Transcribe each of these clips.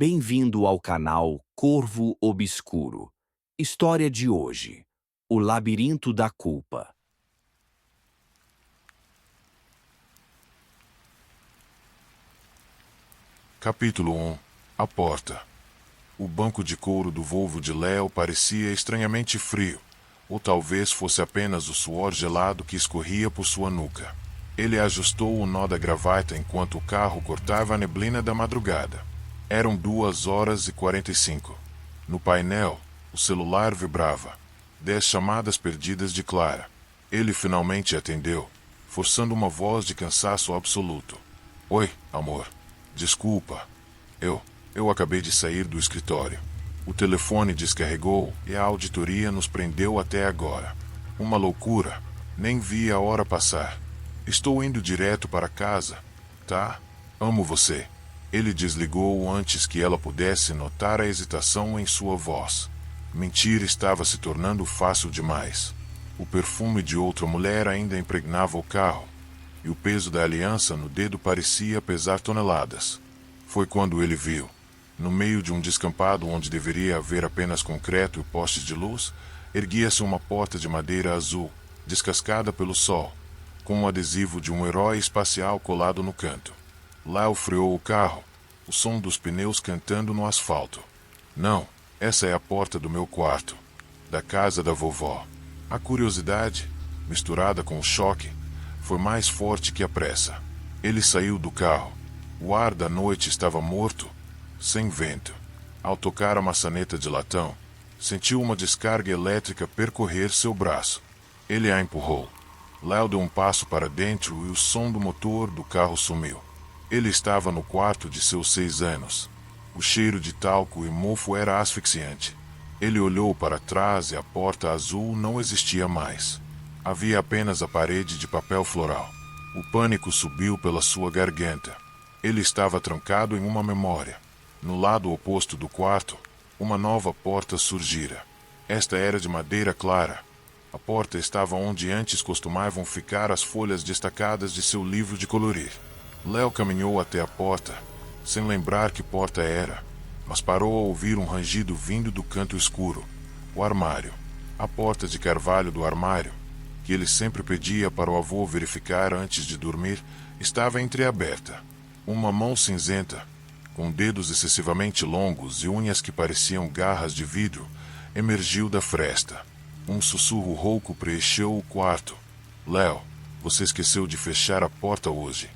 Bem-vindo ao canal Corvo Obscuro. História de hoje: O Labirinto da Culpa. Capítulo 1. A porta. O banco de couro do Volvo de Leo parecia estranhamente frio, ou talvez fosse apenas o suor gelado que escorria por sua nuca. Ele ajustou o nó da gravata enquanto o carro cortava a neblina da madrugada. Eram 2h45. No painel, o celular vibrava. 10 chamadas perdidas de Clara. Ele finalmente atendeu, forçando uma voz de cansaço absoluto. Oi, amor. Desculpa. Eu acabei de sair do escritório. O telefone descarregou e a auditoria nos prendeu até agora. Uma loucura. Nem vi a hora passar. Estou indo direto para casa, tá? Amo você. Ele desligou antes que ela pudesse notar a hesitação em sua voz. Mentir estava se tornando fácil demais. O perfume de outra mulher ainda impregnava o carro, e o peso da aliança no dedo parecia pesar toneladas. Foi quando ele viu, no meio de um descampado onde deveria haver apenas concreto e postes de luz, erguia-se uma porta de madeira azul, descascada pelo sol, com o adesivo de um herói espacial colado no canto. Lyle freou o carro, o som dos pneus cantando no asfalto. Não, essa é a porta do meu quarto, da casa da vovó. A curiosidade, misturada com o choque, foi mais forte que a pressa. Ele saiu do carro. O ar da noite estava morto, sem vento. Ao tocar a maçaneta de latão, sentiu uma descarga elétrica percorrer seu braço. Ele a empurrou. Lyle deu um passo para dentro e o som do motor do carro sumiu. Ele estava no quarto de seus 6 anos. O cheiro de talco e mofo era asfixiante. Ele olhou para trás e a porta azul não existia mais. Havia apenas a parede de papel floral. O pânico subiu pela sua garganta. Ele estava trancado em uma memória. No lado oposto do quarto, uma nova porta surgira. Esta era de madeira clara. A porta estava onde antes costumavam ficar as folhas destacadas de seu livro de colorir. Leo caminhou até a porta, sem lembrar que porta era, mas parou ao ouvir um rangido vindo do canto escuro. O armário. A porta de carvalho do armário, que ele sempre pedia para o avô verificar antes de dormir, estava entreaberta. Uma mão cinzenta, com dedos excessivamente longos e unhas que pareciam garras de vidro, emergiu da fresta. Um sussurro rouco preencheu o quarto. Leo, você esqueceu de fechar a porta hoje.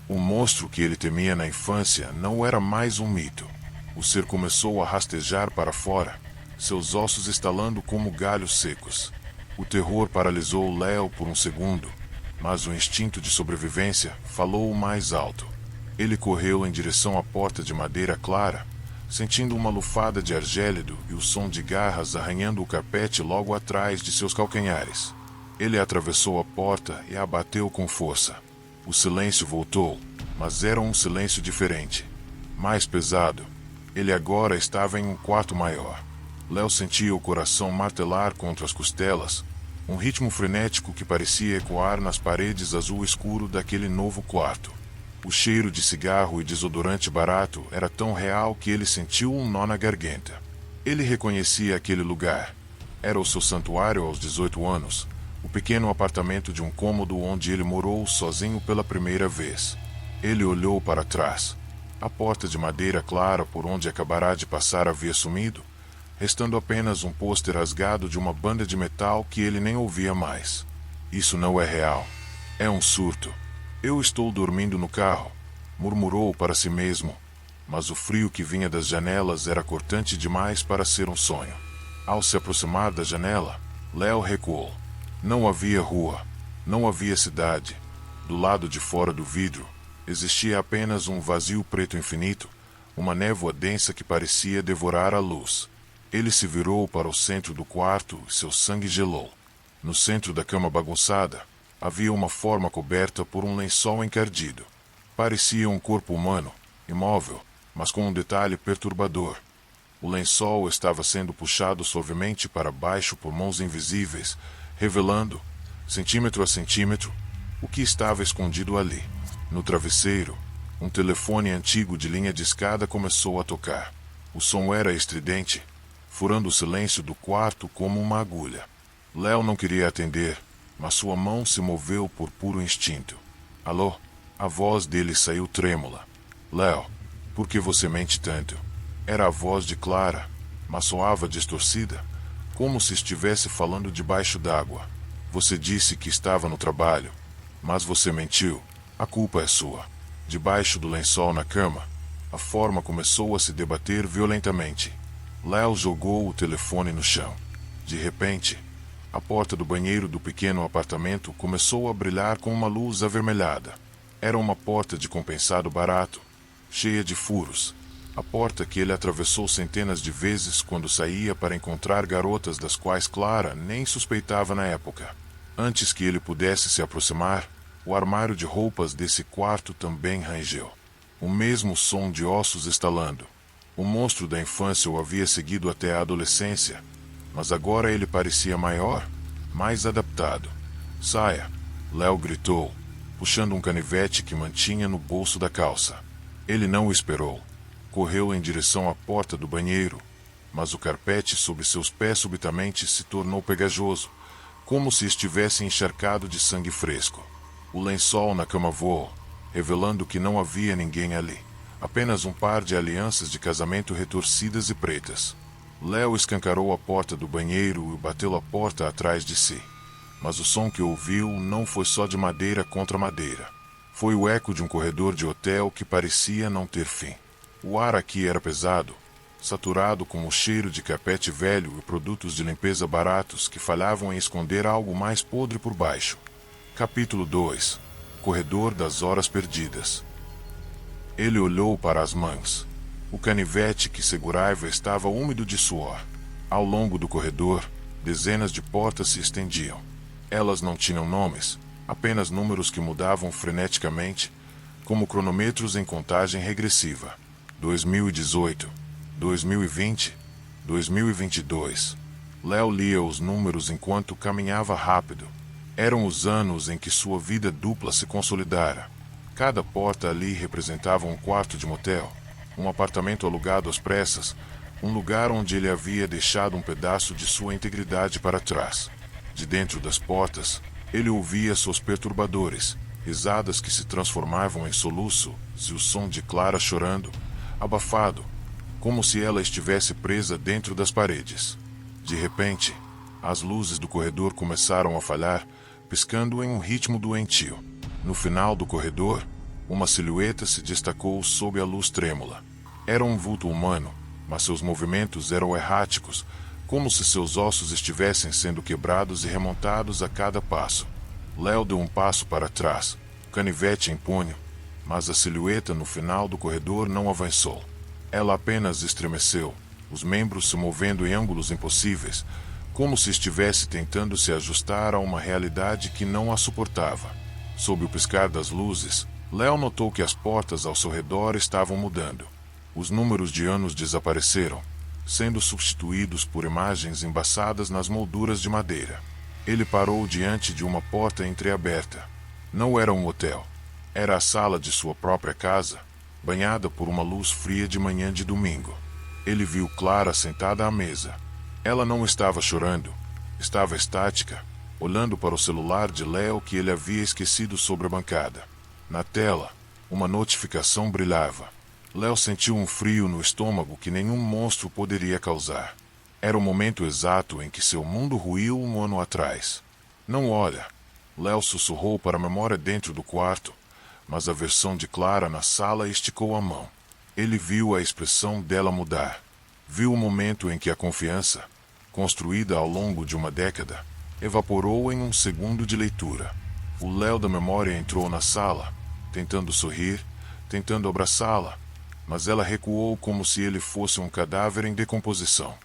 O monstro que ele temia na infância não era mais um mito. O ser começou a rastejar para fora, seus ossos estalando como galhos secos. O terror paralisou Leo por um segundo, mas o instinto de sobrevivência falou mais alto. Ele correu em direção à porta de madeira clara, sentindo uma lufada de ar gélido e o som de garras arranhando o carpete logo atrás de seus calcanhares. Ele atravessou a porta e a bateu com força. O silêncio voltou, mas era um silêncio diferente, mais pesado. Ele agora estava em um quarto maior. Leo sentia o coração martelar contra as costelas, um ritmo frenético que parecia ecoar nas paredes azul escuro daquele novo quarto. O cheiro de cigarro e desodorante barato era tão real que ele sentiu um nó na garganta. Ele reconhecia aquele lugar. Era o seu santuário aos 18 anos, o pequeno apartamento de um cômodo onde ele morou sozinho pela primeira vez. Ele olhou para trás. A porta de madeira clara por onde acabará de passar havia sumido, restando apenas um pôster rasgado de uma banda de metal que ele nem ouvia mais. Isso não é real. É um surto. Eu estou dormindo no carro, murmurou para si mesmo, mas o frio que vinha das janelas era cortante demais para ser um sonho. Ao se aproximar da janela, Leo recuou. Não havia rua, não havia cidade. Do lado de fora do vidro, existia apenas um vazio preto infinito, uma névoa densa que parecia devorar a luz. Ele se virou para o centro do quarto e seu sangue gelou. No centro da cama bagunçada, havia uma forma coberta por um lençol encardido. Parecia um corpo humano, imóvel, mas com um detalhe perturbador. O lençol estava sendo puxado suavemente para baixo por mãos invisíveis, revelando, centímetro a centímetro, o que estava escondido ali. No travesseiro, um telefone antigo de linha discada começou a tocar. O som era estridente, furando o silêncio do quarto como uma agulha. Léo não queria atender, mas sua mão se moveu por puro instinto. Alô? A voz dele saiu trêmula. Léo, por que você mente tanto? Era a voz de Clara, mas soava distorcida, como se estivesse falando debaixo d'água. Você disse que estava no trabalho, mas você mentiu. A culpa é sua. Debaixo do lençol na cama, a forma começou a se debater violentamente. Léo jogou o telefone no chão. De repente, a porta do banheiro do pequeno apartamento começou a brilhar com uma luz avermelhada. Era uma porta de compensado barato, cheia de furos. A porta que ele atravessou centenas de vezes quando saía para encontrar garotas das quais Clara nem suspeitava na época. Antes que ele pudesse se aproximar, o armário de roupas desse quarto também rangeu. O mesmo som de ossos estalando. O monstro da infância o havia seguido até a adolescência, mas agora ele parecia maior, mais adaptado. Saia! Léo gritou, puxando um canivete que mantinha no bolso da calça. Ele não o esperou. Correu em direção à porta do banheiro, mas o carpete sob seus pés subitamente se tornou pegajoso, como se estivesse encharcado de sangue fresco. O lençol na cama voou, revelando que não havia ninguém ali. Apenas um par de alianças de casamento retorcidas e pretas. Léo escancarou a porta do banheiro e bateu a porta atrás de si. Mas o som que ouviu não foi só de madeira contra madeira. Foi o eco de um corredor de hotel que parecia não ter fim. O ar aqui era pesado, saturado com o cheiro de carpete velho e produtos de limpeza baratos que falhavam em esconder algo mais podre por baixo. Capítulo 2. Corredor das Horas Perdidas. Ele olhou para as mãos. O canivete que segurava estava úmido de suor. Ao longo do corredor, dezenas de portas se estendiam. Elas não tinham nomes, apenas números que mudavam freneticamente, como cronômetros em contagem regressiva. 2018, 2020, 2022. Léo lia os números enquanto caminhava rápido. Eram os anos em que sua vida dupla se consolidara. Cada porta ali representava um quarto de motel, um apartamento alugado às pressas, um lugar onde ele havia deixado um pedaço de sua integridade para trás. De dentro das portas, ele ouvia seus perturbadores, risadas que se transformavam em soluço, e o som de Clara chorando, abafado, como se ela estivesse presa dentro das paredes. De repente, as luzes do corredor começaram a falhar, piscando em um ritmo doentio. No final do corredor, uma silhueta se destacou sob a luz trêmula. Era um vulto humano, mas seus movimentos eram erráticos, como se seus ossos estivessem sendo quebrados e remontados a cada passo. Léo deu um passo para trás, o canivete em punho, mas a silhueta no final do corredor não avançou. Ela apenas estremeceu, os membros se movendo em ângulos impossíveis, como se estivesse tentando se ajustar a uma realidade que não a suportava. Sob o piscar das luzes, Léo notou que as portas ao seu redor estavam mudando. Os números de anos desapareceram, sendo substituídos por imagens embaçadas nas molduras de madeira. Ele parou diante de uma porta entreaberta. Não era um hotel. Era a sala de sua própria casa, banhada por uma luz fria de manhã de domingo. Ele viu Clara sentada à mesa. Ela não estava chorando. Estava estática, olhando para o celular de Léo que ele havia esquecido sobre a bancada. Na tela, uma notificação brilhava. Léo sentiu um frio no estômago que nenhum monstro poderia causar. Era o momento exato em que seu mundo ruiu um ano atrás. Não olha. Léo sussurrou para a memória dentro do quarto, mas a versão de Clara na sala esticou a mão. Ele viu a expressão dela mudar. Viu o momento em que a confiança, construída ao longo de uma década, evaporou em um segundo de leitura. O Léo da memória entrou na sala, tentando sorrir, tentando abraçá-la, mas ela recuou como se ele fosse um cadáver em decomposição.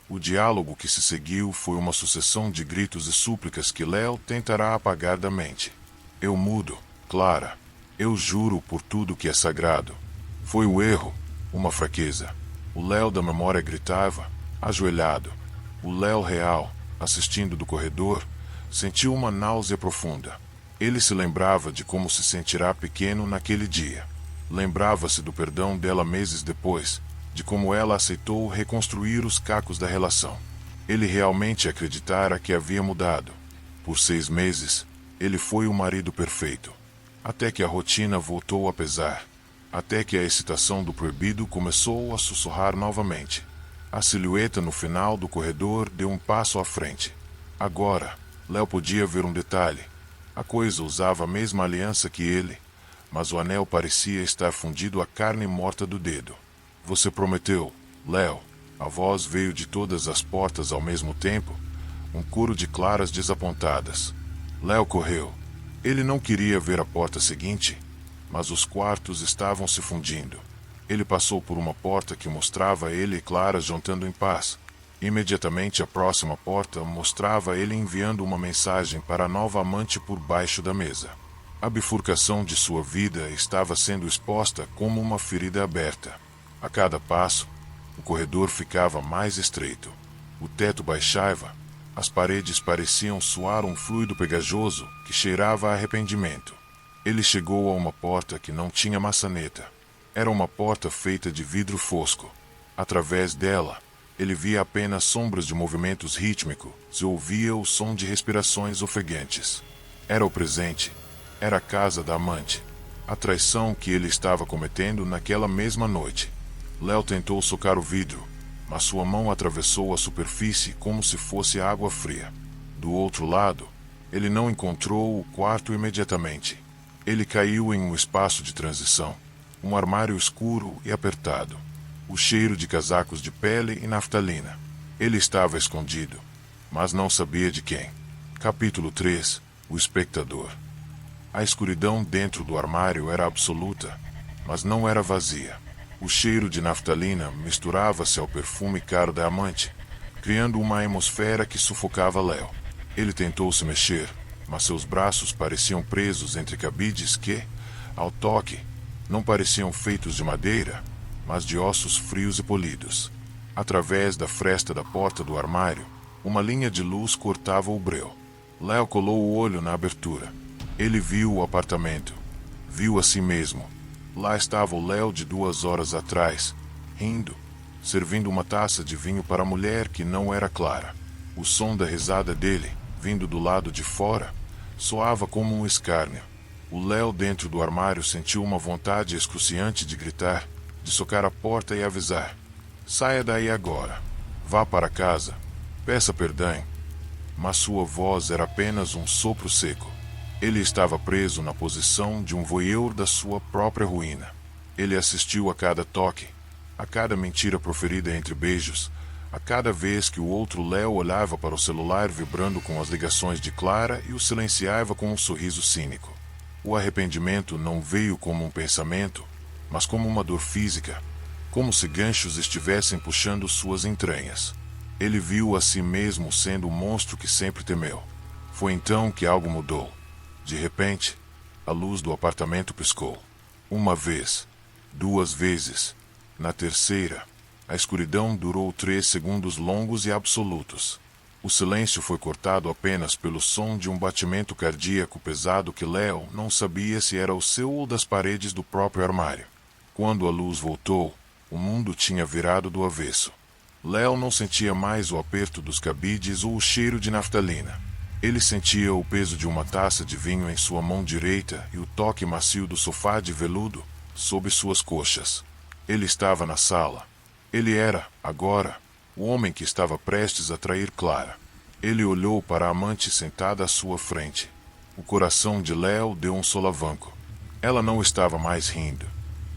O diálogo que se seguiu foi uma sucessão de gritos e súplicas que Léo tentará apagar da mente. Eu mudo, Clara. Eu juro por tudo que é sagrado. Foi o erro, uma fraqueza. O Léo da memória gritava, ajoelhado. O Léo real, assistindo do corredor, sentiu uma náusea profunda. Ele se lembrava de como se sentirá pequeno naquele dia. Lembrava-se do perdão dela meses depois, de como ela aceitou reconstruir os cacos da relação. Ele realmente acreditara que havia mudado. Por 6 meses, ele foi o marido perfeito. Até que a rotina voltou a pesar. Até que a excitação do proibido começou a sussurrar novamente. A silhueta no final do corredor deu um passo à frente. Agora, Léo podia ver um detalhe. A coisa usava a mesma aliança que ele, mas o anel parecia estar fundido à carne morta do dedo. Você prometeu, Léo. A voz veio de todas as portas ao mesmo tempo, um coro de claras desapontadas. Léo correu. Ele não queria ver a porta seguinte, mas os quartos estavam se fundindo. Ele passou por uma porta que mostrava ele e Clara jantando em paz. Imediatamente a próxima porta mostrava ele enviando uma mensagem para a nova amante por baixo da mesa. A bifurcação de sua vida estava sendo exposta como uma ferida aberta. A cada passo, o corredor ficava mais estreito. O teto baixava. As paredes pareciam suar um fluido pegajoso que cheirava a arrependimento. Ele chegou a uma porta que não tinha maçaneta. Era uma porta feita de vidro fosco. Através dela, ele via apenas sombras de movimentos rítmicos e ouvia o som de respirações ofegantes. Era o presente. Era a casa da amante. A traição que ele estava cometendo naquela mesma noite. Léo tentou socar o vidro, mas sua mão atravessou a superfície como se fosse água fria. Do outro lado, ele não encontrou o quarto imediatamente. Ele caiu em um espaço de transição, um armário escuro e apertado. O cheiro de casacos de pele e naftalina. Ele estava escondido, mas não sabia de quem. Capítulo 3. O espectador. A escuridão dentro do armário era absoluta, mas não era vazia. O cheiro de naftalina misturava-se ao perfume caro da amante, criando uma atmosfera que sufocava Léo. Ele tentou se mexer, mas seus braços pareciam presos entre cabides que, ao toque, não pareciam feitos de madeira, mas de ossos frios e polidos. Através da fresta da porta do armário, uma linha de luz cortava o breu. Léo colou o olho na abertura. Ele viu o apartamento. Viu a si mesmo. Lá estava o Léo de 2 horas atrás, rindo, servindo uma taça de vinho para a mulher que não era Clara. O som da risada dele, vindo do lado de fora, soava como um escárnio. O Léo dentro do armário sentiu uma vontade excruciante de gritar, de socar a porta e avisar. Saia daí agora. Vá para casa. Peça perdão. Mas sua voz era apenas um sopro seco. Ele estava preso na posição de um voyeur da sua própria ruína. Ele assistiu a cada toque, a cada mentira proferida entre beijos, a cada vez que o outro Léo olhava para o celular vibrando com as ligações de Clara e o silenciava com um sorriso cínico. O arrependimento não veio como um pensamento, mas como uma dor física, como se ganchos estivessem puxando suas entranhas. Ele viu a si mesmo sendo o monstro que sempre temeu. Foi então que algo mudou. De repente, a luz do apartamento piscou. 1 vez, 2 vezes. Na terceira, a escuridão durou 3 segundos longos e absolutos. O silêncio foi cortado apenas pelo som de um batimento cardíaco pesado que Léo não sabia se era o seu ou das paredes do próprio armário. Quando a luz voltou, o mundo tinha virado do avesso. Léo não sentia mais o aperto dos cabides ou o cheiro de naftalina. Ele sentia o peso de uma taça de vinho em sua mão direita e o toque macio do sofá de veludo sob suas coxas. Ele estava na sala. Ele era, agora, o homem que estava prestes a trair Clara. Ele olhou para a amante sentada à sua frente. O coração de Léo deu um solavanco. Ela não estava mais rindo.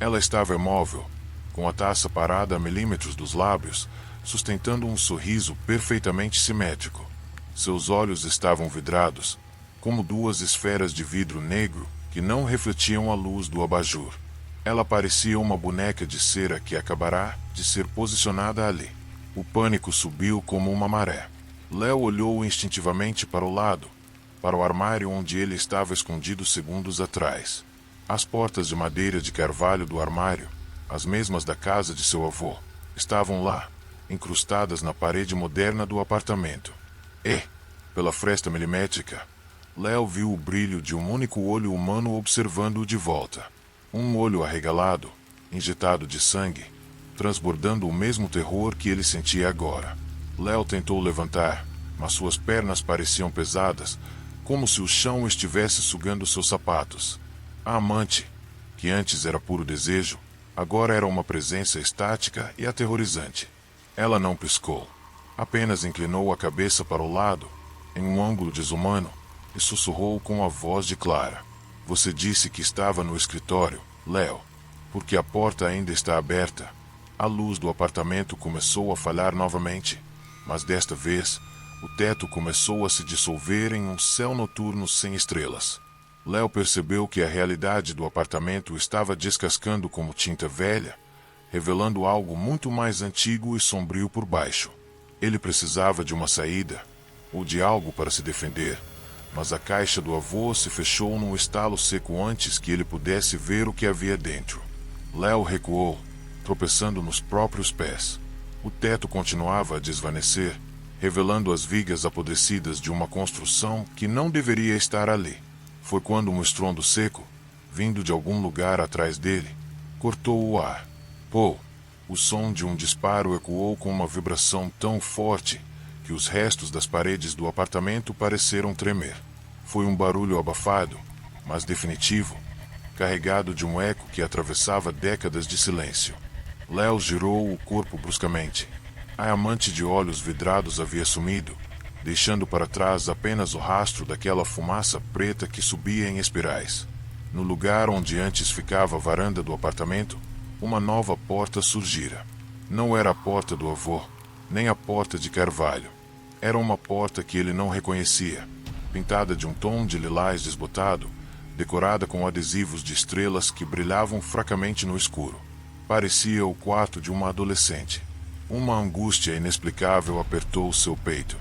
Ela estava imóvel, com a taça parada a milímetros dos lábios, sustentando um sorriso perfeitamente simétrico. Seus olhos estavam vidrados, como 2 esferas de vidro negro que não refletiam a luz do abajur. Ela parecia uma boneca de cera que acabará de ser posicionada ali. O pânico subiu como uma maré. Léo olhou instintivamente para o lado, para o armário onde ele estava escondido segundos atrás. As portas de madeira de carvalho do armário, as mesmas da casa de seu avô, estavam lá, incrustadas na parede moderna do apartamento. E, pela fresta milimétrica, Léo viu o brilho de um único olho humano observando-o de volta. Um olho arregalado, injetado de sangue, transbordando o mesmo terror que ele sentia agora. Léo tentou levantar, mas suas pernas pareciam pesadas, como se o chão estivesse sugando seus sapatos. A amante, que antes era puro desejo, agora era uma presença estática e aterrorizante. Ela não piscou. Apenas inclinou a cabeça para o lado, em um ângulo desumano, e sussurrou com a voz de Clara. Você disse que estava no escritório, Léo, porque a porta ainda está aberta. A luz do apartamento começou a falhar novamente, mas desta vez, o teto começou a se dissolver em um céu noturno sem estrelas. Léo percebeu que a realidade do apartamento estava descascando como tinta velha, revelando algo muito mais antigo e sombrio por baixo. Ele precisava de uma saída, ou de algo para se defender, mas a caixa do avô se fechou num estalo seco antes que ele pudesse ver o que havia dentro. Léo recuou, tropeçando nos próprios pés. O teto continuava a desvanecer, revelando as vigas apodrecidas de uma construção que não deveria estar ali. Foi quando um estrondo seco, vindo de algum lugar atrás dele, cortou o ar. Pô! O som de um disparo ecoou com uma vibração tão forte que os restos das paredes do apartamento pareceram tremer. Foi um barulho abafado, mas definitivo, carregado de um eco que atravessava décadas de silêncio. Léo girou o corpo bruscamente. A amante de olhos vidrados havia sumido, deixando para trás apenas o rastro daquela fumaça preta que subia em espirais. No lugar onde antes ficava a varanda do apartamento, uma nova porta surgira. Não era a porta do avô, nem a porta de carvalho. Era uma porta que ele não reconhecia, pintada de um tom de lilás desbotado, decorada com adesivos de estrelas que brilhavam fracamente no escuro. Parecia o quarto de uma adolescente. Uma angústia inexplicável apertou seu peito.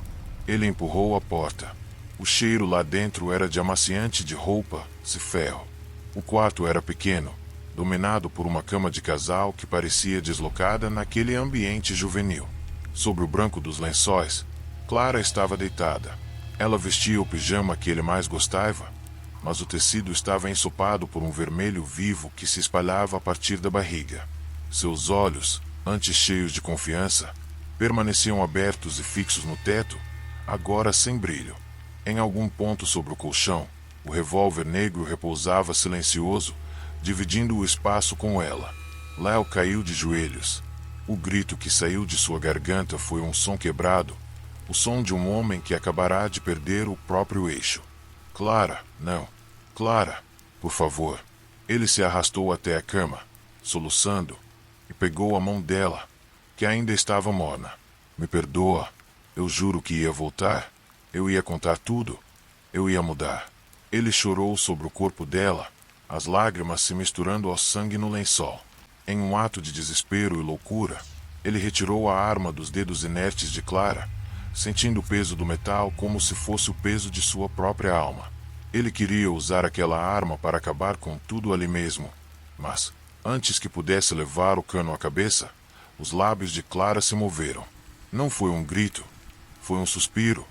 Ele empurrou a porta. O cheiro lá dentro era de amaciante de roupa e ferro. O quarto era pequeno, dominado por uma cama de casal que parecia deslocada naquele ambiente juvenil. Sobre o branco dos lençóis, Clara estava deitada. Ela vestia o pijama que ele mais gostava, mas o tecido estava ensopado por um vermelho vivo que se espalhava a partir da barriga. Seus olhos, antes cheios de confiança, permaneciam abertos e fixos no teto, agora sem brilho. Em algum ponto sobre o colchão, o revólver negro repousava silencioso, dividindo o espaço com ela. Léo caiu de joelhos. O grito que saiu de sua garganta foi um som quebrado, o som de um homem que acabará de perder o próprio eixo. Clara, não. Clara, por favor. Ele se arrastou até a cama, soluçando, e pegou a mão dela, que ainda estava morna. Me perdoa. Eu juro que ia voltar. Eu ia contar tudo. Eu ia mudar. Ele chorou sobre o corpo dela, as lágrimas se misturando ao sangue no lençol. Em um ato de desespero e loucura, ele retirou a arma dos dedos inertes de Clara, sentindo o peso do metal como se fosse o peso de sua própria alma. Ele queria usar aquela arma para acabar com tudo ali mesmo, mas, antes que pudesse levar o cano à cabeça, os lábios de Clara se moveram. Não foi um grito, foi um suspiro,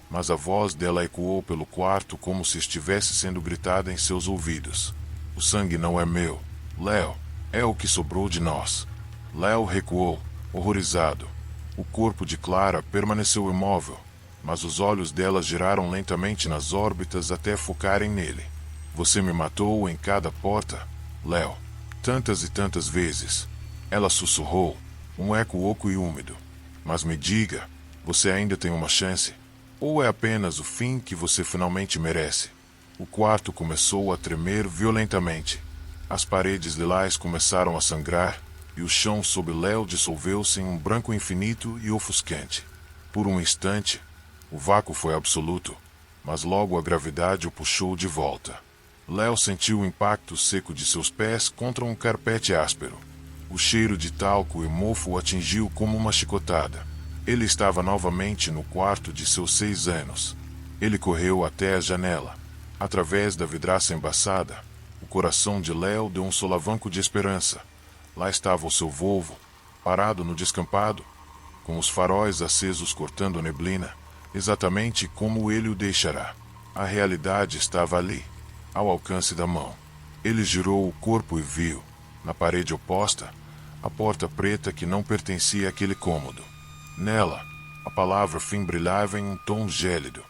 mas a voz dela ecoou pelo quarto como se estivesse sendo gritada em seus ouvidos. O sangue não é meu, Léo, é o que sobrou de nós. Léo recuou, horrorizado. O corpo de Clara permaneceu imóvel, mas os olhos dela giraram lentamente nas órbitas até focarem nele. Você me matou em cada porta, Léo, tantas e tantas vezes. Ela sussurrou, um eco oco e úmido. Mas me diga, você ainda tem uma chance? Ou é apenas o fim que você finalmente merece? O quarto começou a tremer violentamente. As paredes lilás começaram a sangrar, e o chão sob Léo dissolveu-se em um branco infinito e ofuscante. Por um instante, o vácuo foi absoluto, mas logo a gravidade o puxou de volta. Léo sentiu o impacto seco de seus pés contra um carpete áspero. O cheiro de talco e mofo o atingiu como uma chicotada. Ele estava novamente no quarto de seus 6 anos. Ele correu até a janela. Através da vidraça embaçada, o coração de Léo deu um solavanco de esperança. Lá estava o seu Volvo, parado no descampado, com os faróis acesos cortando a neblina, exatamente como ele o deixará. A realidade estava ali, ao alcance da mão. Ele girou o corpo e viu, na parede oposta, A porta preta que não pertencia àquele cômodo. Nela, a palavra fim brilhava em um tom gélido.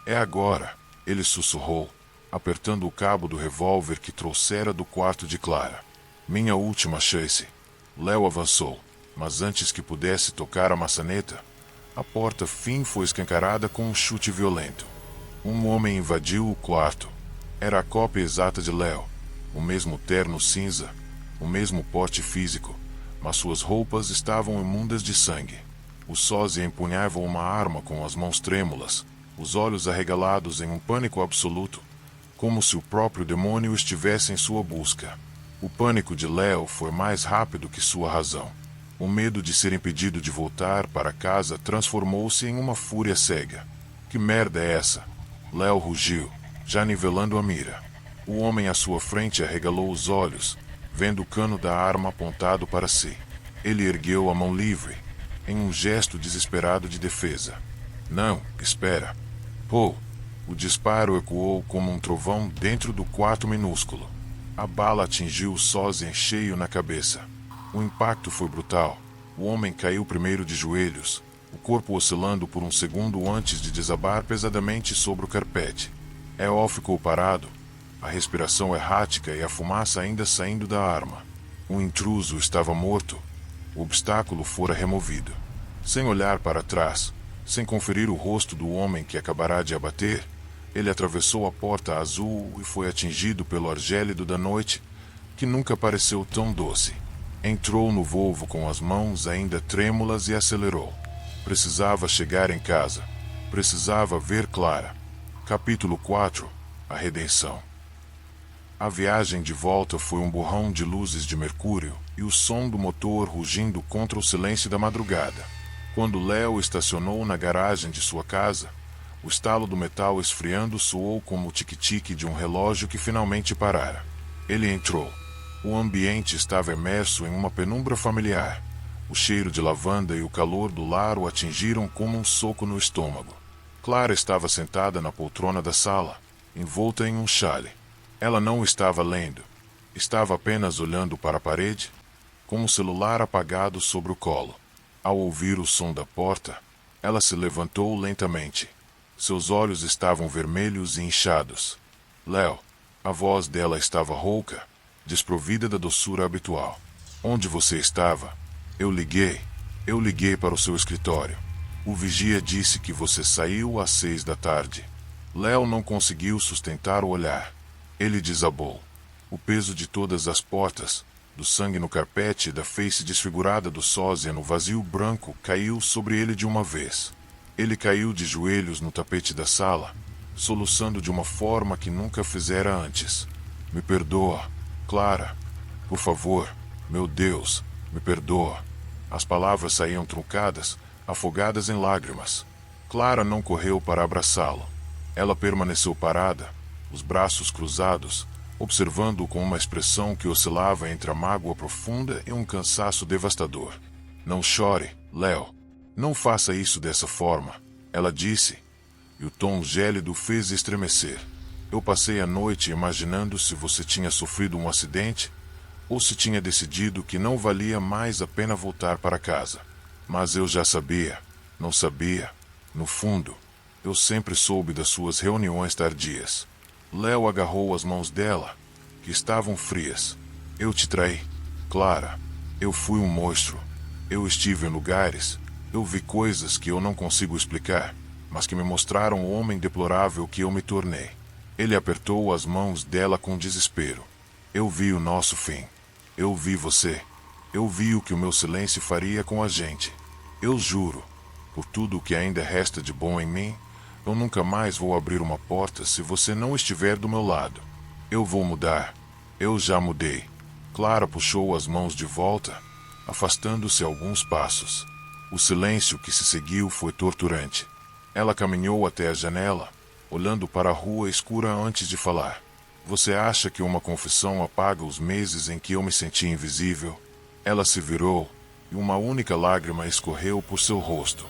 É agora, ele sussurrou, apertando o cabo do revólver que trouxera do quarto de Clara. Minha última chance. Léo avançou, mas antes que pudesse tocar a maçaneta, a porta fim foi escancarada com um chute violento. Um homem invadiu o quarto. Era a cópia exata de Léo. O mesmo terno cinza, o mesmo porte físico, mas suas roupas estavam imundas de sangue. O sósia empunhava uma arma com as mãos trêmulas, os olhos arregalados em um pânico absoluto, como se o próprio demônio estivesse em sua busca. O pânico de Léo foi mais rápido que sua razão. O medo de ser impedido de voltar para casa transformou-se em uma fúria cega. Que merda é essa? Léo rugiu, já nivelando a mira. O homem à sua frente arregalou os olhos, vendo o cano da arma apontado para si. Ele ergueu a mão livre, em um gesto desesperado de defesa. Não, espera. Pô! O disparo ecoou como um trovão dentro do quarto minúsculo. A bala atingiu o sósia em cheio na cabeça. O impacto foi brutal. O homem caiu primeiro de joelhos, o corpo oscilando por um segundo antes de desabar pesadamente sobre o carpete. Eol ficou parado, a respiração errática e a fumaça ainda saindo da arma. O intruso estava morto. O obstáculo fora removido. Sem olhar para trás, sem conferir o rosto do homem que acabará de abater, ele atravessou a porta azul e foi atingido pelo ar gélido da noite, que nunca pareceu tão doce. Entrou no Volvo com as mãos ainda trêmulas e acelerou. Precisava chegar em casa. Precisava ver Clara. Capítulo 4. A Redenção. A viagem de volta foi um borrão de luzes de mercúrio e o som do motor rugindo contra o silêncio da madrugada. Quando Léo estacionou na garagem de sua casa, o estalo do metal esfriando soou como o tique-tique de um relógio que finalmente parara. Ele entrou. O ambiente estava imerso em uma penumbra familiar. O cheiro de lavanda e o calor do lar o atingiram como um soco no estômago. Clara estava sentada na poltrona da sala, envolta em um chale. Ela não estava lendo. Estava apenas olhando para a parede, com o celular apagado sobre o colo. Ao ouvir o som da porta, ela se levantou lentamente. Seus olhos estavam vermelhos e inchados. Léo, a voz dela estava rouca, desprovida da doçura habitual. Onde você estava? Eu liguei para o seu escritório. O vigia disse que você saiu às 6 da tarde. Léo não conseguiu sustentar o olhar. Ele desabou. O peso de todas as portas, do sangue no carpete e da face desfigurada do sósia no vazio branco caiu sobre ele de uma vez. Ele caiu de joelhos no tapete da sala, soluçando de uma forma que nunca fizera antes. Me perdoa, Clara. Por favor, meu Deus, me perdoa. As palavras saíam truncadas, afogadas em lágrimas. Clara não correu para abraçá-lo. Ela permaneceu parada, os braços cruzados, observando-o com uma expressão que oscilava entre a mágoa profunda e um cansaço devastador. Não chore, Léo. Não faça isso dessa forma, ela disse, e o tom gélido fez estremecer. Eu passei a noite imaginando se você tinha sofrido um acidente ou se tinha decidido que não valia mais a pena voltar para casa. Mas eu já sabia, não sabia. No fundo, eu sempre soube das suas reuniões tardias. Léo agarrou as mãos dela, que estavam frias. Eu te traí, Clara. Eu fui um monstro. Eu estive em lugares, eu vi coisas que eu não consigo explicar, mas que me mostraram o homem deplorável que eu me tornei. Ele apertou as mãos dela com desespero. Eu vi o nosso fim. Eu vi você. Eu vi o que o meu silêncio faria com a gente. Eu juro, por tudo o que ainda resta de bom em mim, eu nunca mais vou abrir uma porta se você não estiver do meu lado. Eu vou mudar. Eu já mudei. Clara puxou as mãos de volta, afastando-se alguns passos. O silêncio que se seguiu foi torturante. Ela caminhou até a janela, olhando para a rua escura antes de falar. Você acha que uma confissão apaga os meses em que eu me senti invisível? Ela se virou, e uma única lágrima escorreu por seu rosto.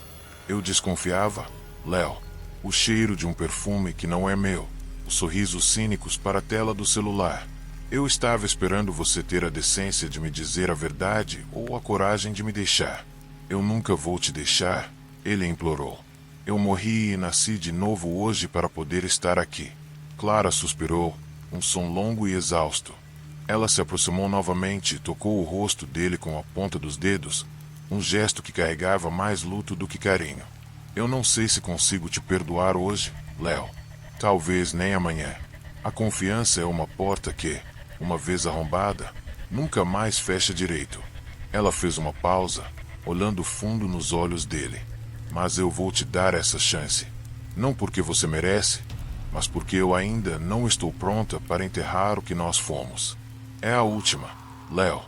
Eu desconfiava, Léo. O cheiro de um perfume que não é meu, os sorrisos cínicos para a tela do celular. Eu estava esperando você ter a decência de me dizer a verdade ou a coragem de me deixar. Eu nunca vou te deixar, ele implorou. Eu morri e nasci de novo hoje para poder estar aqui. Clara suspirou, um som longo e exausto. Ela se aproximou novamente e tocou o rosto dele com a ponta dos dedos, um gesto que carregava mais luto do que carinho. Eu não sei se consigo te perdoar hoje, Léo. Talvez nem amanhã. A confiança é uma porta que, uma vez arrombada, nunca mais fecha direito. Ela fez uma pausa, olhando fundo nos olhos dele. Mas eu vou te dar essa chance. Não porque você merece, mas porque eu ainda não estou pronta para enterrar o que nós fomos. É a última, Léo.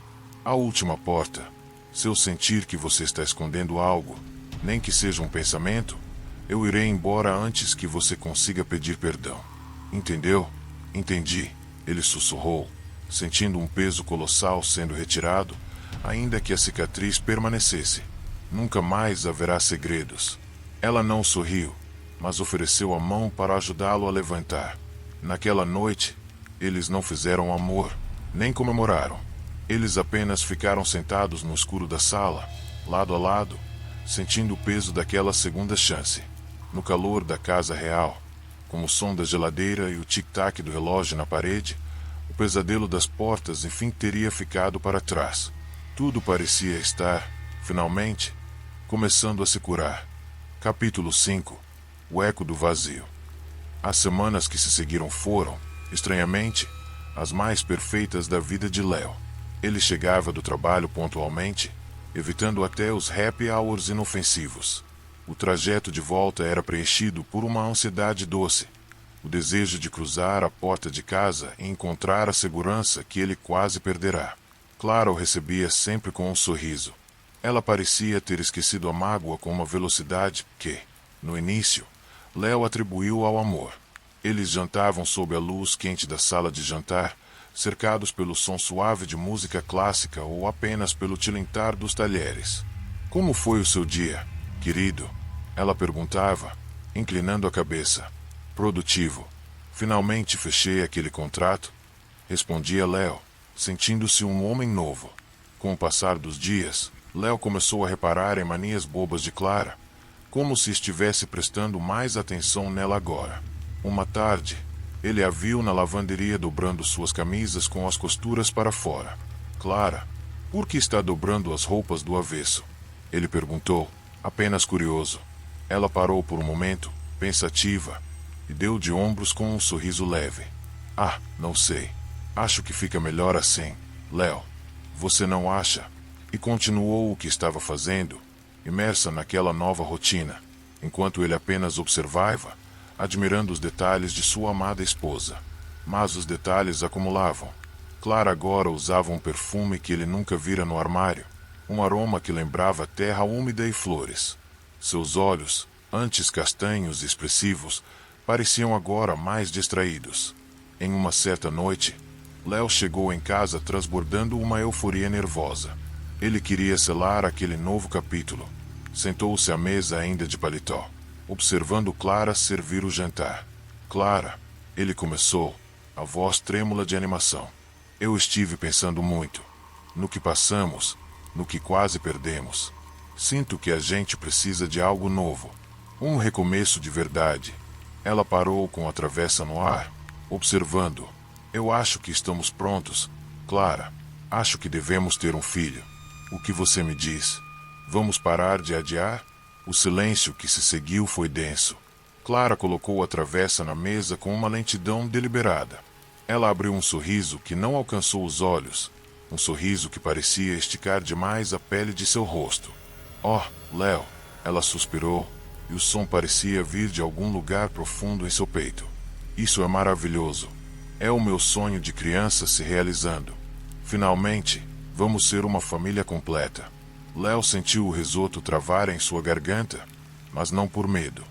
A última porta. Se eu sentir que você está escondendo algo, nem que seja um pensamento, eu irei embora antes que você consiga pedir perdão. Entendeu? Entendi, ele sussurrou, sentindo um peso colossal sendo retirado, ainda que a cicatriz permanecesse. Nunca mais haverá segredos. Ela não sorriu, mas ofereceu a mão para ajudá-lo a levantar. Naquela noite, eles não fizeram amor, nem comemoraram. Eles apenas ficaram sentados no escuro da sala, lado a lado, sentindo o peso daquela segunda chance. No calor da casa real, com o som da geladeira e o tic-tac do relógio na parede, o pesadelo das portas enfim teria ficado para trás. Tudo parecia estar, finalmente, começando a se curar. Capítulo 5. O eco do vazio. As semanas que se seguiram foram, estranhamente, as mais perfeitas da vida de Léo. Ele chegava do trabalho pontualmente, evitando até os happy hours inofensivos. O trajeto de volta era preenchido por uma ansiedade doce, o desejo de cruzar a porta de casa e encontrar a segurança que ele quase perderá. Clara o recebia sempre com um sorriso. Ela parecia ter esquecido a mágoa com uma velocidade que, no início, Léo atribuiu ao amor. Eles jantavam sob a luz quente da sala de jantar, cercados pelo som suave de música clássica ou apenas pelo tilintar dos talheres. Como foi o seu dia, querido? Ela perguntava, inclinando a cabeça. Produtivo. Finalmente fechei aquele contrato, respondia Léo, sentindo-se um homem novo. Com o passar dos dias, Léo começou a reparar em manias bobas de Clara, como se estivesse prestando mais atenção nela agora. Uma tarde, ele a viu na lavanderia dobrando suas camisas com as costuras para fora. Clara, por que está dobrando as roupas do avesso? Ele perguntou, apenas curioso. Ela parou por um momento, pensativa, e deu de ombros com um sorriso leve. Ah, não sei. Acho que fica melhor assim, Léo. Você não acha? E continuou o que estava fazendo, imersa naquela nova rotina, enquanto ele apenas observava, admirando os detalhes de sua amada esposa. Mas os detalhes acumulavam. Clara agora usava um perfume que ele nunca vira no armário, um aroma que lembrava terra úmida e flores. Seus olhos, antes castanhos e expressivos, pareciam agora mais distraídos. Em uma certa noite, Léo chegou em casa transbordando uma euforia nervosa. Ele queria selar aquele novo capítulo. Sentou-se à mesa ainda de paletó, observando Clara servir o jantar. Clara, ele começou, a voz trêmula de animação. Eu estive pensando muito. No que passamos, no que quase perdemos. Sinto que a gente precisa de algo novo. Um recomeço de verdade. Ela parou com a travessa no ar, observando. Eu acho que estamos prontos. Clara, acho que devemos ter um filho. O que você me diz? Vamos parar de adiar? O silêncio que se seguiu foi denso. Clara colocou a travessa na mesa com uma lentidão deliberada. Ela abriu um sorriso que não alcançou os olhos, um sorriso que parecia esticar demais a pele de seu rosto. Oh, Léo, ela suspirou, e o som parecia vir de algum lugar profundo em seu peito. Isso é maravilhoso. É o meu sonho de criança se realizando. Finalmente, vamos ser uma família completa. Léo sentiu o risoto travar em sua garganta, mas não por medo.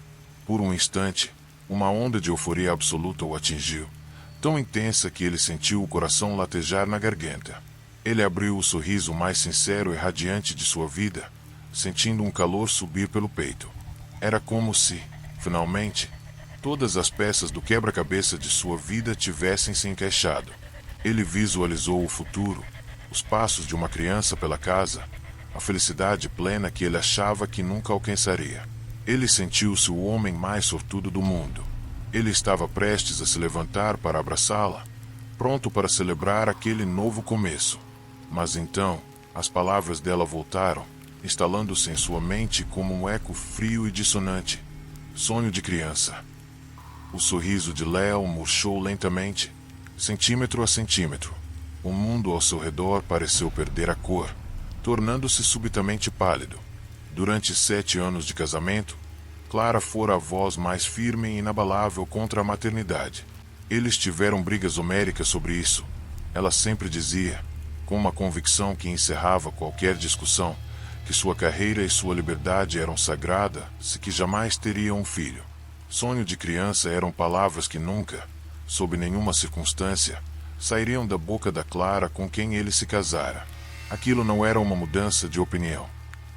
Por um instante, uma onda de euforia absoluta o atingiu, tão intensa que ele sentiu o coração latejar na garganta. Ele abriu o sorriso mais sincero e radiante de sua vida, sentindo um calor subir pelo peito. Era como se, finalmente, todas as peças do quebra-cabeça de sua vida tivessem se encaixado. Ele visualizou o futuro, os passos de uma criança pela casa, a felicidade plena que ele achava que nunca alcançaria. Ele sentiu-se o homem mais sortudo do mundo. Ele estava prestes a se levantar para abraçá-la, pronto para celebrar aquele novo começo. Mas então, as palavras dela voltaram, instalando-se em sua mente como um eco frio e dissonante. Sonho de criança. O sorriso de Léo murchou lentamente, centímetro a centímetro. O mundo ao seu redor pareceu perder a cor, tornando-se subitamente pálido. Durante 7 anos de casamento, Clara fora a voz mais firme e inabalável contra a maternidade. Eles tiveram brigas homéricas sobre isso. Ela sempre dizia, com uma convicção que encerrava qualquer discussão, que sua carreira e sua liberdade eram sagradas e que jamais teria um filho. Sonho de criança eram palavras que nunca, sob nenhuma circunstância, sairiam da boca da Clara com quem ele se casara. Aquilo não era uma mudança de opinião.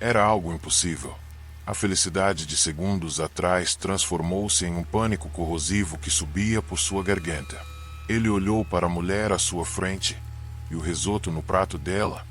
Era algo impossível. A felicidade de segundos atrás transformou-se em um pânico corrosivo que subia por sua garganta. Ele olhou para a mulher à sua frente, e o risoto no prato dela,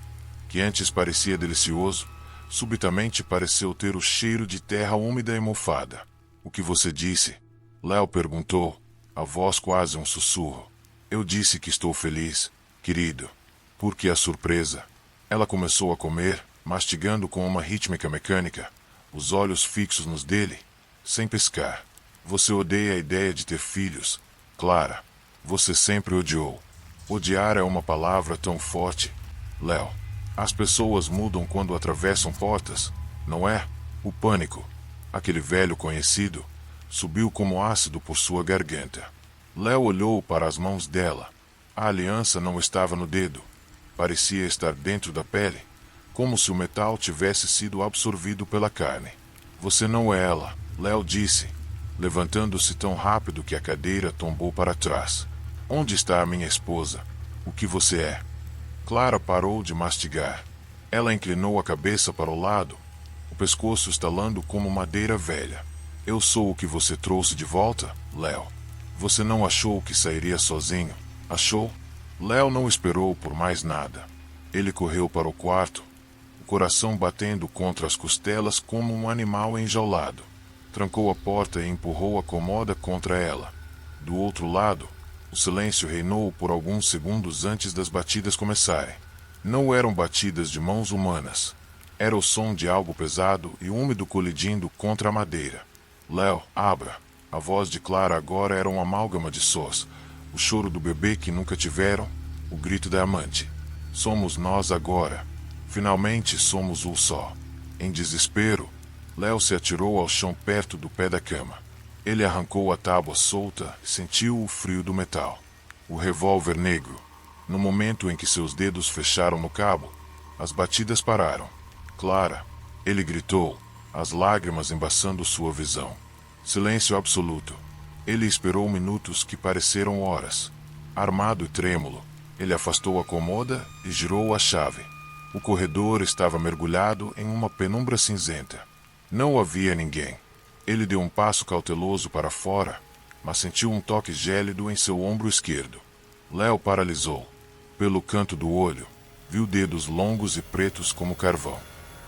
que antes parecia delicioso, subitamente pareceu ter o cheiro de terra úmida e mofada. "O que você disse?" Léo perguntou, a voz quase um sussurro. "Eu disse que estou feliz, querido." "Por que a surpresa?" Ela começou a comer, mastigando com uma rítmica mecânica, os olhos fixos nos dele, sem piscar. "Você odeia a ideia de ter filhos, Clara. Você sempre odiou." Odiar é uma palavra tão forte, Léo. As pessoas mudam quando atravessam portas, não é? O pânico, aquele velho conhecido, subiu como ácido por sua garganta. Léo olhou para as mãos dela. A aliança não estava no dedo. Parecia estar dentro da pele, como se o metal tivesse sido absorvido pela carne. "Você não é ela", Léo disse, levantando-se tão rápido que a cadeira tombou para trás. "Onde está a minha esposa? O que você é?" Clara parou de mastigar. Ela inclinou a cabeça para o lado, o pescoço estalando como madeira velha. "Eu sou o que você trouxe de volta, Léo. Você não achou que sairia sozinho, achou?" Léo não esperou por mais nada. Ele correu para o quarto, o coração batendo contra as costelas como um animal enjaulado. Trancou a porta e empurrou a cômoda contra ela. Do outro lado, o silêncio reinou por alguns segundos antes das batidas começarem. Não eram batidas de mãos humanas. Era o som de algo pesado e úmido colidindo contra a madeira. "Léo, abra." A voz de Clara agora era uma amálgama de sós. O choro do bebê que nunca tiveram, o grito da amante. "Somos nós agora. Finalmente somos um só." Em desespero, Léo se atirou ao chão perto do pé da cama. Ele arrancou a tábua solta e sentiu o frio do metal. O revólver negro. No momento em que seus dedos fecharam no cabo, as batidas pararam. "Clara!" Ele gritou, as lágrimas embaçando sua visão. Silêncio absoluto. Ele esperou minutos que pareceram horas. Armado e trêmulo, ele afastou a cômoda e girou a chave. O corredor estava mergulhado em uma penumbra cinzenta. Não havia ninguém. Ele deu um passo cauteloso para fora, mas sentiu um toque gélido em seu ombro esquerdo. Léo paralisou. Pelo canto do olho, viu dedos longos e pretos como carvão.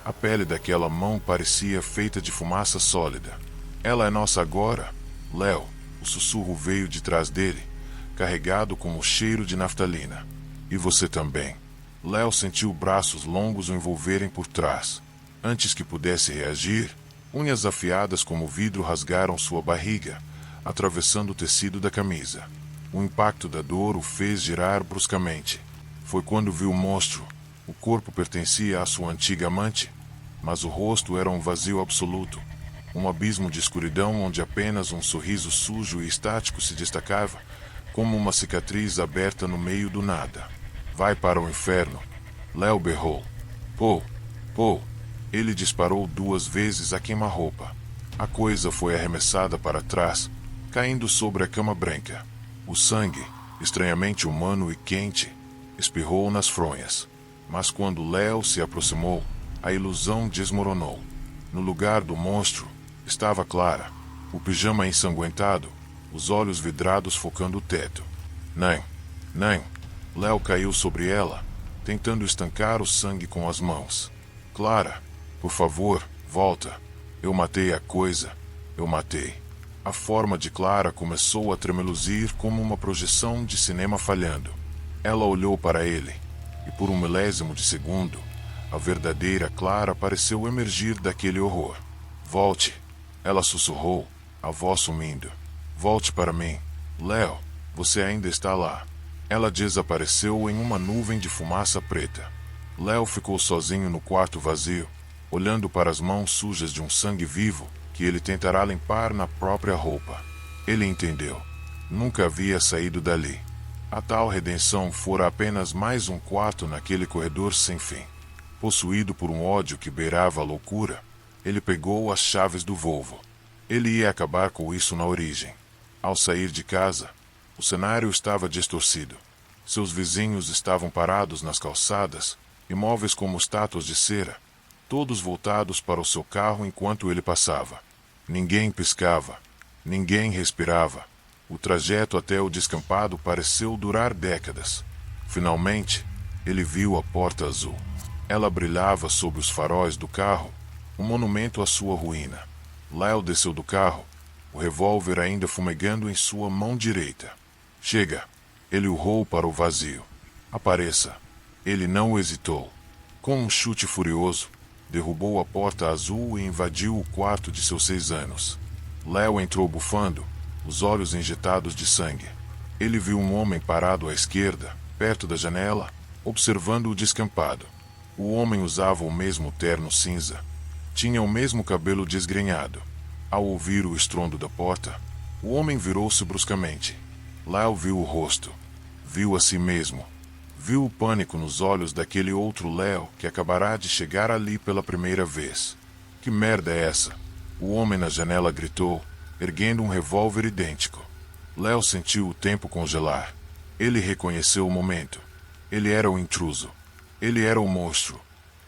A pele daquela mão parecia feita de fumaça sólida. "Ela é nossa agora, Léo." O sussurro veio de trás dele, carregado com o cheiro de naftalina. "E você também." Léo sentiu braços longos o envolverem por trás. Antes que pudesse reagir, unhas afiadas como vidro rasgaram sua barriga, atravessando o tecido da camisa. O impacto da dor o fez girar bruscamente. Foi quando viu o monstro. O corpo pertencia à sua antiga amante, mas o rosto era um vazio absoluto. Um abismo de escuridão onde apenas um sorriso sujo e estático se destacava, como uma cicatriz aberta no meio do nada. "Vai para o inferno!" Léo berrou. "Pô! Pô!" Ele disparou 2 vezes a queima-roupa. A coisa foi arremessada para trás, caindo sobre a cama branca. O sangue, estranhamente humano e quente, espirrou nas fronhas. Mas quando Léo se aproximou, a ilusão desmoronou. No lugar do monstro, estava Clara, o pijama ensanguentado, os olhos vidrados focando o teto. Não, não, Léo caiu sobre ela, tentando estancar o sangue com as mãos. Clara, por favor, volta. Eu matei a coisa. Eu matei. A forma de Clara começou a tremeluzir como uma projeção de cinema falhando. Ela olhou para ele, e por um milésimo de segundo, a verdadeira Clara pareceu emergir daquele horror. Volte, ela sussurrou, a voz sumindo. Volte para mim. Léo, você ainda está lá. Ela desapareceu em uma nuvem de fumaça preta. Léo ficou sozinho no quarto vazio, olhando para as mãos sujas de um sangue vivo que ele tentará limpar na própria roupa. Ele entendeu. Nunca havia saído dali. A tal redenção fora apenas mais um quarto naquele corredor sem fim. Possuído por um ódio que beirava a loucura, ele pegou as chaves do Volvo. Ele ia acabar com isso na origem. Ao sair de casa, o cenário estava distorcido. Seus vizinhos estavam parados nas calçadas, imóveis como estátuas de cera, todos voltados para o seu carro enquanto ele passava. Ninguém piscava, ninguém respirava. O trajeto até o descampado pareceu durar décadas. Finalmente, ele viu a porta azul. Ela brilhava sob os faróis do carro, um monumento à sua ruína. Léo desceu do carro, o revólver ainda fumegando em sua mão direita. Chega! Ele urrou para o vazio. Apareça! Ele não hesitou. Com um chute furioso, derrubou a porta azul e invadiu o quarto de seus 6 anos. Léo entrou bufando, os olhos injetados de sangue. Ele viu um homem parado à esquerda, perto da janela, observando o descampado. O homem usava o mesmo terno cinza. Tinha o mesmo cabelo desgrenhado. Ao ouvir o estrondo da porta, o homem virou-se bruscamente. Léo viu o rosto. Viu a si mesmo. Viu o pânico nos olhos daquele outro Léo que acabará de chegar ali pela primeira vez. Que merda é essa? O homem na janela gritou, erguendo um revólver idêntico. Léo sentiu o tempo congelar. Ele reconheceu o momento. Ele era o intruso. Ele era o monstro.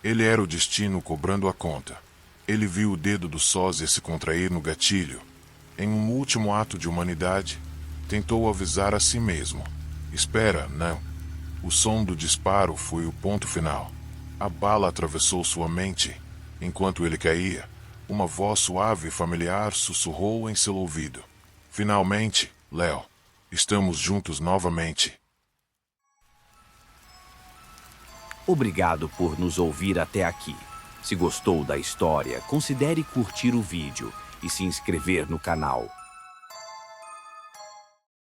Ele era o destino cobrando a conta. Ele viu o dedo do sósia se contrair no gatilho. Em um último ato de humanidade, tentou avisar a si mesmo. Espera, não. O som do disparo foi o ponto final. A bala atravessou sua mente. Enquanto ele caía, uma voz suave e familiar sussurrou em seu ouvido. Finalmente, Léo, estamos juntos novamente. Obrigado por nos ouvir até aqui. Se gostou da história, considere curtir o vídeo e se inscrever no canal.